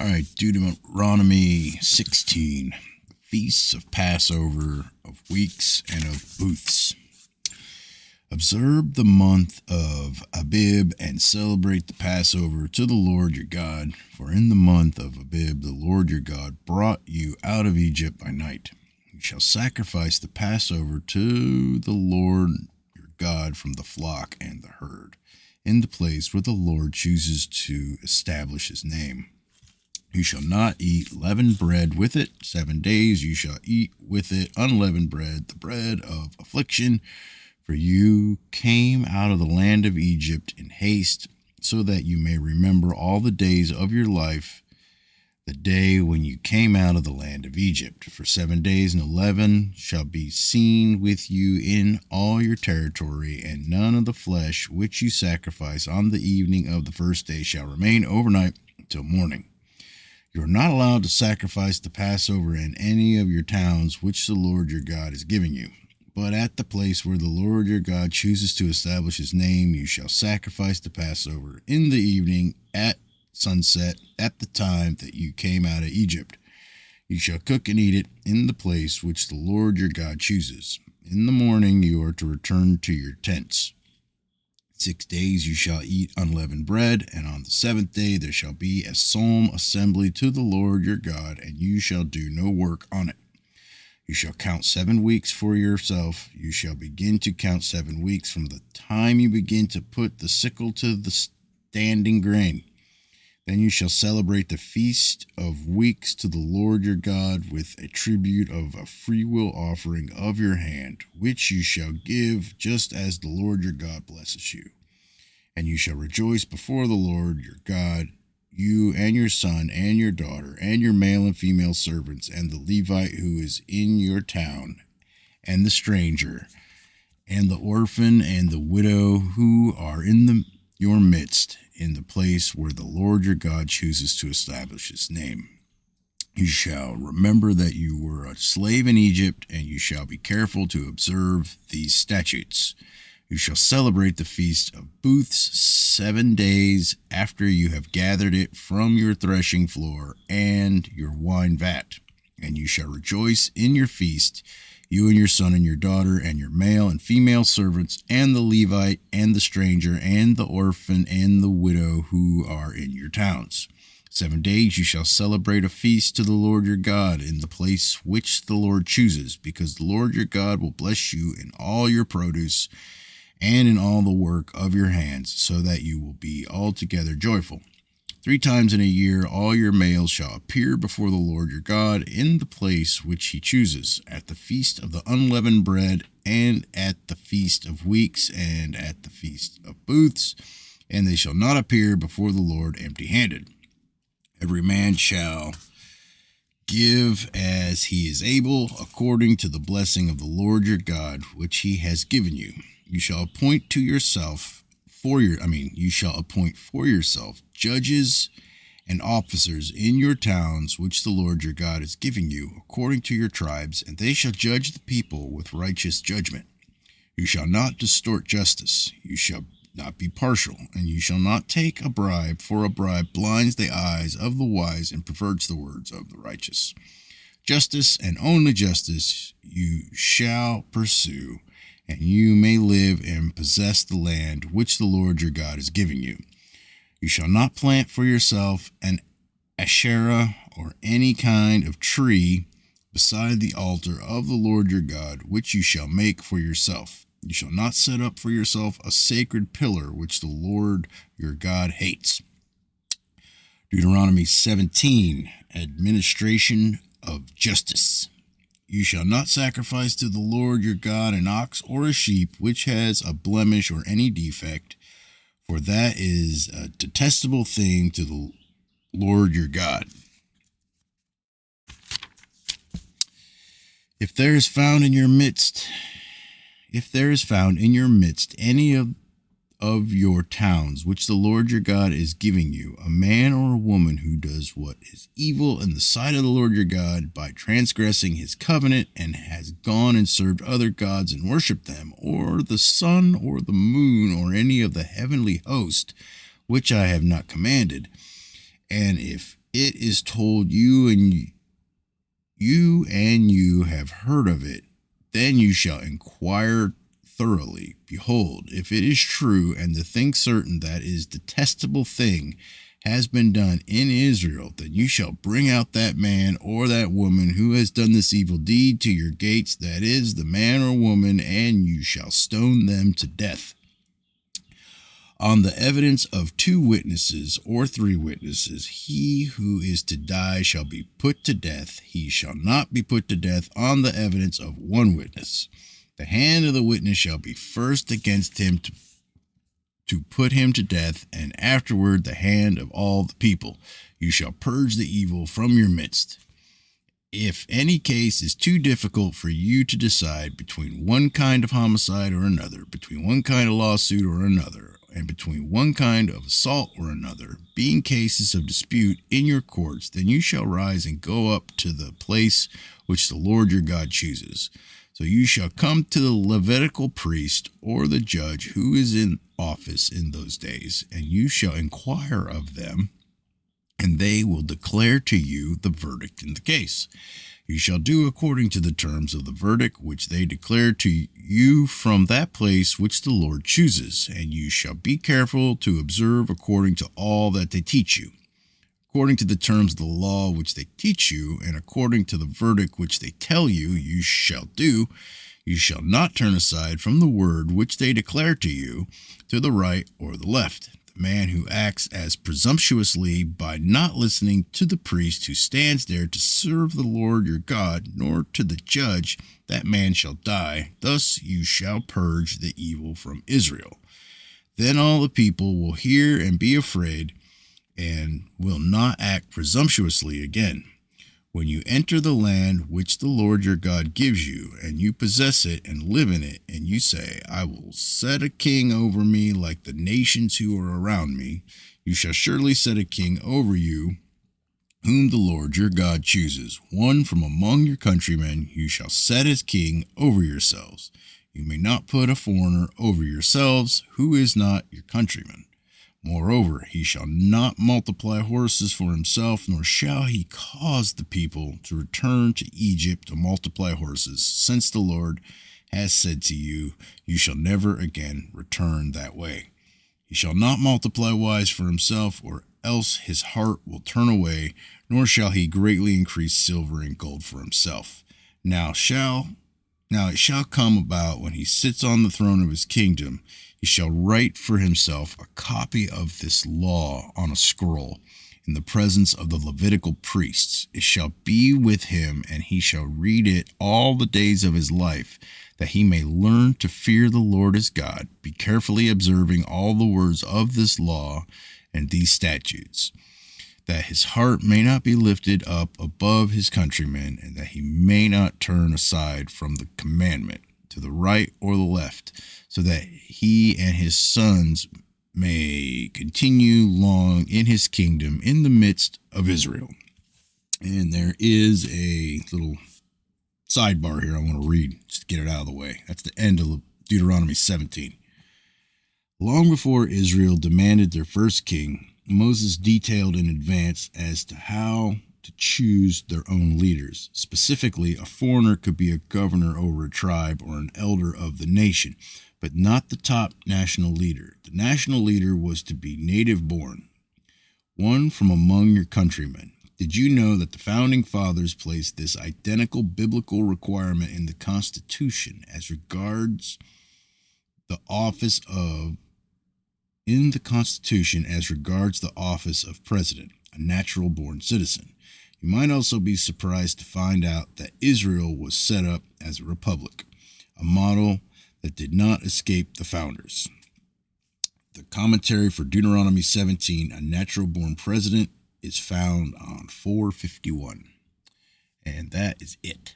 right, Deuteronomy 16. Feasts of Passover, of weeks, and of booths. Observe the month of Abib and celebrate the Passover to the Lord your God. For in the month of Abib the Lord your God brought you out of Egypt by night. You shall sacrifice the Passover to the Lord your God from the flock and the herd, in the place where the Lord chooses to establish his name. You shall not eat leavened bread with it. 7 days you shall eat with it unleavened bread, the bread of affliction. For you came out of the land of Egypt in haste, so that you may remember all the days of your life, the day when you came out of the land of Egypt. For 7 days no leaven shall be seen with you in all your territory, and none of the flesh which you sacrifice on the evening of the first day shall remain overnight until morning. You are not allowed to sacrifice the Passover in any of your towns which the Lord your God is giving you. But at the place where the Lord your God chooses to establish his name, you shall sacrifice the Passover in the evening at sunset, at the time that you came out of Egypt. You shall cook and eat it in the place which the Lord your God chooses. In the morning you are to return to your tents. 6 days you shall eat unleavened bread, and on the 7th day there shall be a solemn assembly to the Lord your God, and you shall do no work on it. You shall count 7 weeks for yourself. You shall begin to count 7 weeks from the time you begin to put the sickle to the standing grain. Then you shall celebrate the feast of weeks to the Lord your God with a tribute of a freewill offering of your hand, which you shall give just as the Lord your God blesses you. And you shall rejoice before the Lord your God, you and your son and your daughter and your male and female servants and the Levite who is in your town and the stranger and the orphan and the widow who are in your midst in the place where the Lord your God chooses to establish his name. You shall remember that you were a slave in Egypt, and you shall be careful to observe these statutes. You shall celebrate the feast of booths 7 days after you have gathered it from your threshing floor and your wine vat. And you shall rejoice in your feast, you and your son and your daughter and your male and female servants and the Levite and the stranger and the orphan and the widow who are in your towns. 7 days you shall celebrate a feast to the Lord your God in the place which the Lord chooses, because the Lord your God will bless you in all your produce and in all the work of your hands, so that you will be altogether joyful. 3 times in a year all your males shall appear before the Lord your God in the place which he chooses, at the feast of the unleavened bread, and at the feast of weeks, and at the feast of booths, and they shall not appear before the Lord empty-handed. Every man shall give as he is able, according to the blessing of the Lord your God, which he has given you. You shall appoint for yourself judges and officers in your towns, which the Lord your God is giving you, according to your tribes, and they shall judge the people with righteous judgment. You shall not distort justice. You shall not be partial, and you shall not take a bribe, for a bribe blinds the eyes of the wise and perverts the words of the righteous. Justice and only justice you shall pursue, and you may live and possess the land which the Lord your God is giving you. You shall not plant for yourself an Asherah or any kind of tree beside the altar of the Lord your God, which you shall make for yourself. You shall not set up for yourself a sacred pillar which the Lord your God hates. Deuteronomy 17, administration of justice. You shall not sacrifice to the Lord your God an ox or a sheep which has a blemish or any defect, for that is a detestable thing to the Lord your God. If there is found in your midst any of your towns which the Lord your God is giving you, a man or a woman who does what is evil in the sight of the Lord your God by transgressing his covenant, and has gone and served other gods and worshipped them, or the sun or the moon or any of the heavenly host, which I have not commanded, and if it is told you have heard of it, then you shall inquire thoroughly. Behold, if it is true, and the thing certain that is detestable thing has been done in Israel, then you shall bring out that man or that woman who has done this evil deed to your gates, that is, the man or woman, and you shall stone them to death. On the evidence of 2 witnesses or 3 witnesses, he who is to die shall be put to death. He shall not be put to death on the evidence of 1 witness. The hand of the witness shall be first against him to put him to death, and afterward the hand of all the people. You shall purge the evil from your midst. If any case is too difficult for you to decide between one kind of homicide or another, between one kind of lawsuit or another, and between one kind of assault or another, being cases of dispute in your courts, then you shall rise and go up to the place which the Lord your God chooses. So you shall come to the Levitical priest or the judge who is in office in those days, and you shall inquire of them, and they will declare to you the verdict in the case. You shall do according to the terms of the verdict which they declare to you from that place which the Lord chooses, and you shall be careful to observe according to all that they teach you. According to the terms of the law which they teach you, and according to the verdict which they tell you, you shall do. You shall not turn aside from the word which they declare to you, to the right or the left. The man who acts as presumptuously by not listening to the priest who stands there to serve the Lord your God, nor to the judge, that man shall die. Thus you shall purge the evil from Israel. Then all the people will hear and be afraid, and will not act presumptuously again. When you enter the land which the Lord your God gives you, and you possess it and live in it, and you say, I will set a king over me like the nations who are around me, you shall surely set a king over you, whom the Lord your God chooses, one from among your countrymen. You shall set as king over yourselves. You may not put a foreigner over yourselves, who is not your countryman. Moreover, he shall not multiply horses for himself, nor shall he cause the people to return to Egypt to multiply horses, since the Lord has said to you, you shall never again return that way. He shall not multiply wives for himself, or else his heart will turn away, nor shall he greatly increase silver and gold for himself. Now it shall come about when he sits on the throne of his kingdom, he shall write for himself a copy of this law on a scroll in the presence of the Levitical priests. It shall be with him, and he shall read it all the days of his life, that he may learn to fear the Lord his God, be carefully observing all the words of this law and these statutes, that his heart may not be lifted up above his countrymen, and that he may not turn aside from the commandment to the right or the left, so that he and his sons may continue long in his kingdom in the midst of Israel. And there is a little sidebar here I want to read, just to get it out of the way. That's the end of Deuteronomy 17. Long before Israel demanded their first king, Moses detailed in advance as to how to choose their own leaders. Specifically, a foreigner could be a governor over a tribe or an elder of the nation, but not the top national leader. The national leader was to be native born, one from among your countrymen. Did you know that the founding fathers placed this identical biblical requirement in the Constitution as regards the office of president, a natural born citizen? You might also be surprised to find out that Israel was set up as a republic, a model that did not escape the founders. The commentary for Deuteronomy 17, a natural born president, is found on 451. And that is it.